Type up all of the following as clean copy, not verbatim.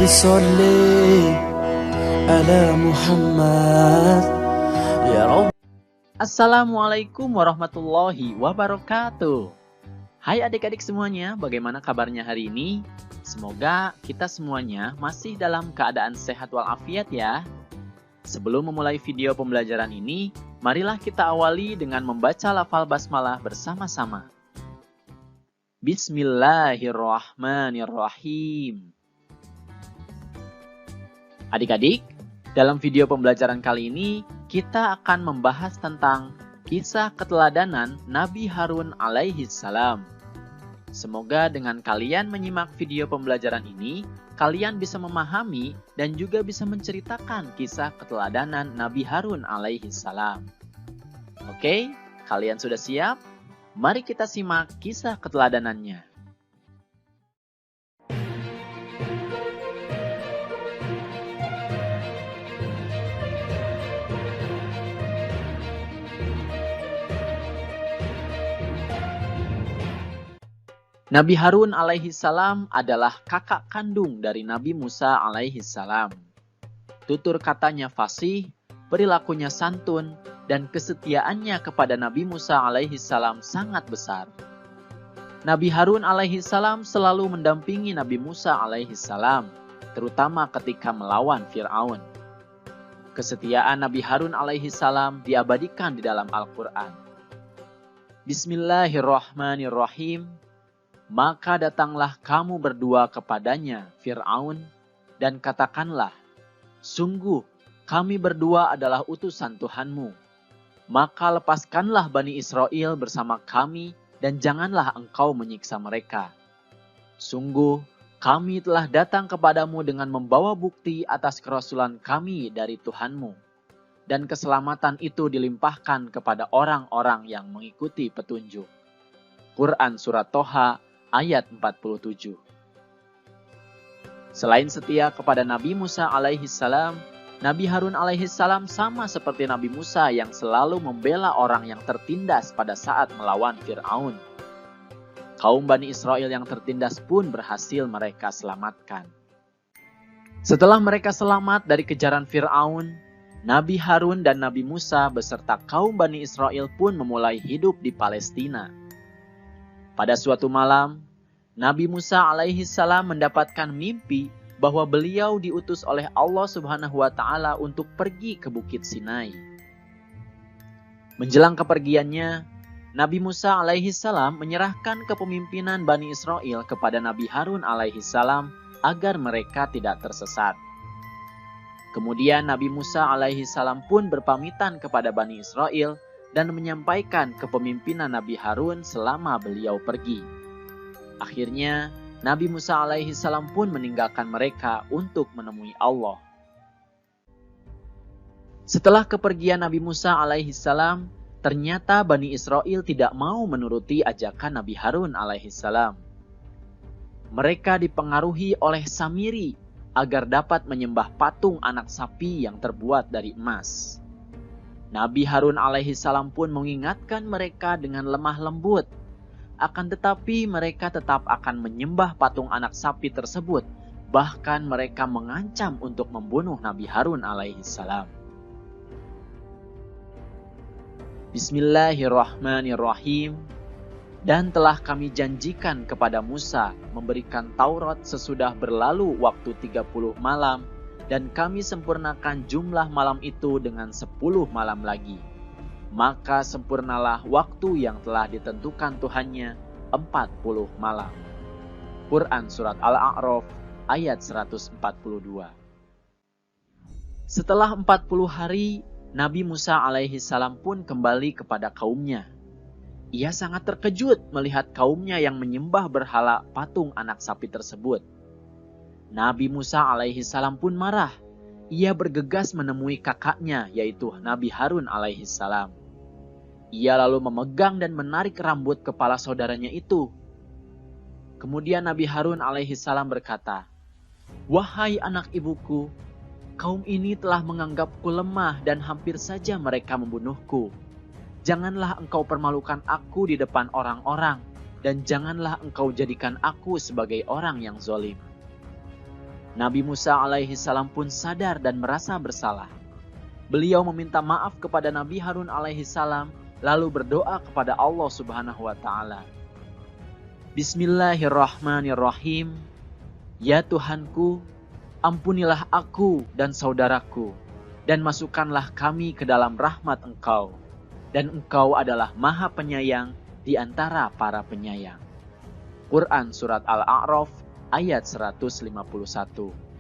رب صل على محمد يا رب. Assalamualaikum warahmatullahi wabarakatuh. Hai adik-adik semuanya, bagaimana kabarnya hari ini? Semoga kita semuanya masih dalam keadaan sehat walafiat ya. Sebelum memulai video pembelajaran ini, marilah kita awali dengan membaca lafal basmalah bersama-sama. Bismillahirrahmanirrahim. Adik-adik, dalam video pembelajaran kali ini, kita akan membahas tentang kisah keteladanan Nabi Harun alaihi salam. Semoga dengan kalian menyimak video pembelajaran ini, kalian bisa memahami dan juga bisa menceritakan kisah keteladanan Nabi Harun alaihi salam. Oke, kalian sudah siap? Mari kita simak kisah keteladanannya. Nabi Harun alaihi salam adalah kakak kandung dari Nabi Musa alaihi salam. Tutur katanya fasih, perilakunya santun, dan kesetiaannya kepada Nabi Musa alaihi salam sangat besar. Nabi Harun alaihi salam selalu mendampingi Nabi Musa alaihi salam, terutama ketika melawan Fir'aun. Kesetiaan Nabi Harun alaihi salam diabadikan di dalam Al-Quran. Bismillahirrahmanirrahim. Maka datanglah kamu berdua kepadanya, Fir'aun, dan katakanlah, sungguh kami berdua adalah utusan Tuhanmu. Maka lepaskanlah Bani Israel bersama kami dan janganlah engkau menyiksa mereka. Sungguh kami telah datang kepadamu dengan membawa bukti atas kerasulan kami dari Tuhanmu. Dan keselamatan itu dilimpahkan kepada orang-orang yang mengikuti petunjuk. Quran Surat Toha ayat 47. Selain setia kepada Nabi Musa alaihi salam, Nabi Harun alaihi salam sama seperti Nabi Musa yang selalu membela orang yang tertindas pada saat melawan Fir'aun. Kaum Bani Israel yang tertindas pun berhasil mereka selamatkan. Setelah mereka selamat dari kejaran Fir'aun, Nabi Harun dan Nabi Musa beserta kaum Bani Israel pun memulai hidup di Palestina. Pada suatu malam, Nabi Musa alaihi salam mendapatkan mimpi bahwa beliau diutus oleh Allah Subhanahu wa Ta'ala untuk pergi ke Bukit Sinai. Menjelang kepergiannya, Nabi Musa alaihi salam menyerahkan kepemimpinan Bani Israel kepada Nabi Harun alaihi salam agar mereka tidak tersesat. Kemudian Nabi Musa alaihi salam pun berpamitan kepada Bani Israel dan menyampaikan kepemimpinan Nabi Harun selama beliau pergi. Akhirnya, Nabi Musa alaihi salam pun meninggalkan mereka untuk menemui Allah. Setelah kepergian Nabi Musa alaihi salam, ternyata Bani Israel tidak mau menuruti ajakan Nabi Harun alaihi salam. Mereka dipengaruhi oleh Samiri agar dapat menyembah patung anak sapi yang terbuat dari emas. Nabi Harun alaihi salam pun mengingatkan mereka dengan lemah lembut. Akan tetapi mereka tetap akan menyembah patung anak sapi tersebut. Bahkan mereka mengancam untuk membunuh Nabi Harun alaihi salam. Bismillahirrahmanirrahim. Dan telah kami janjikan kepada Musa memberikan Taurat sesudah berlalu waktu 30 malam. Dan kami sempurnakan jumlah malam itu dengan 10 malam lagi. Maka sempurnalah waktu yang telah ditentukan Tuhannya 40 malam. Quran Surat Al-A'raf ayat 142. Setelah 40 hari, Nabi Musa alaihi salam pun kembali kepada kaumnya. Ia sangat terkejut melihat kaumnya yang menyembah berhala patung anak sapi tersebut. Nabi Musa alaihi salam pun marah. Ia bergegas menemui kakaknya, yaitu Nabi Harun alaihi salam. Ia lalu memegang dan menarik rambut kepala saudaranya itu. Kemudian Nabi Harun alaihi salam berkata, "Wahai anak ibuku, kaum ini telah menganggapku lemah dan hampir saja mereka membunuhku. Janganlah engkau permalukan aku di depan orang-orang, dan janganlah engkau jadikan aku sebagai orang yang zalim." Nabi Musa alaihi salam pun sadar dan merasa bersalah. Beliau meminta maaf kepada Nabi Harun alaihi salam, lalu berdoa kepada Allah Subhanahu wa taala. Bismillahirrahmanirrahim. Ya Tuhanku, ampunilah aku dan saudaraku, dan masukkanlah kami ke dalam rahmat Engkau. Dan Engkau adalah Maha Penyayang di antara para penyayang. Quran Surat Al-A'raf ayat 151.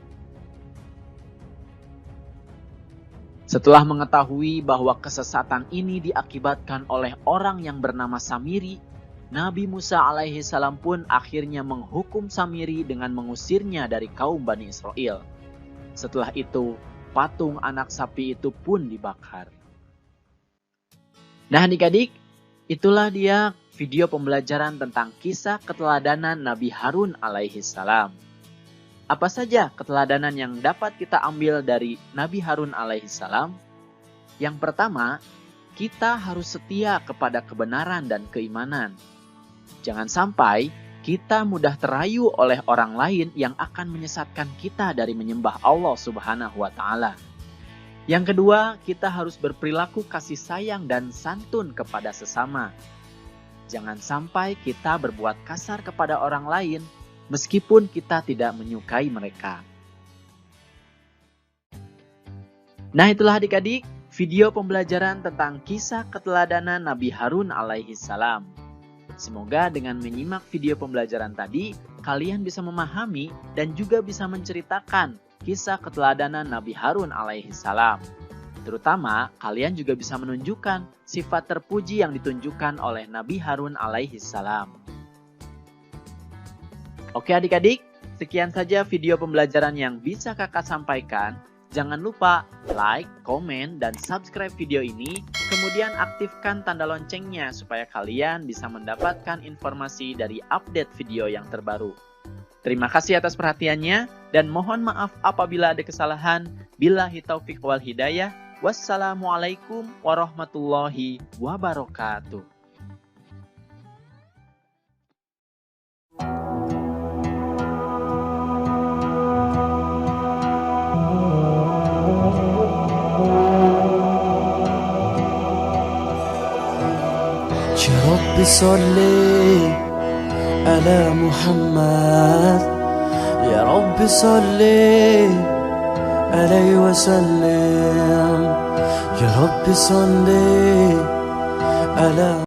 Setelah mengetahui bahwa kesesatan ini diakibatkan oleh orang yang bernama Samiri, Nabi Musa alaihi salam pun akhirnya menghukum Samiri dengan mengusirnya dari kaum Bani Israel. Setelah itu, patung anak sapi itu pun dibakar. Nah adik-adik, itulah dia video pembelajaran tentang kisah keteladanan Nabi Harun alaihi salam. Apa saja keteladanan yang dapat kita ambil dari Nabi Harun alaihi salam? Yang pertama, kita harus setia kepada kebenaran dan keimanan. Jangan sampai kita mudah terayu oleh orang lain yang akan menyesatkan kita dari menyembah Allah Subhanahu wa taala. Yang kedua, kita harus berperilaku kasih sayang dan santun kepada sesama. Jangan sampai kita berbuat kasar kepada orang lain meskipun kita tidak menyukai mereka. Nah itulah adik-adik video pembelajaran tentang kisah keteladanan Nabi Harun alaihi salam. Semoga dengan menyimak video pembelajaran tadi, kalian bisa memahami dan juga bisa menceritakan kisah keteladanan Nabi Harun alaihi salam. Terutama, kalian juga bisa menunjukkan sifat terpuji yang ditunjukkan oleh Nabi Harun alaihi salam. Oke adik-adik, sekian saja video pembelajaran yang bisa kakak sampaikan. Jangan lupa like, komen, dan subscribe video ini. Kemudian aktifkan tanda loncengnya supaya kalian bisa mendapatkan informasi dari update video yang terbaru. Terima kasih atas perhatiannya dan mohon maaf apabila ada kesalahan. Billahi taufiq wal hidayah. Wassalamualaikum warahmatullahi wabarakatuh. يا رب صلي على محمد يا رب صلي عليه وسلم يا رب صلي على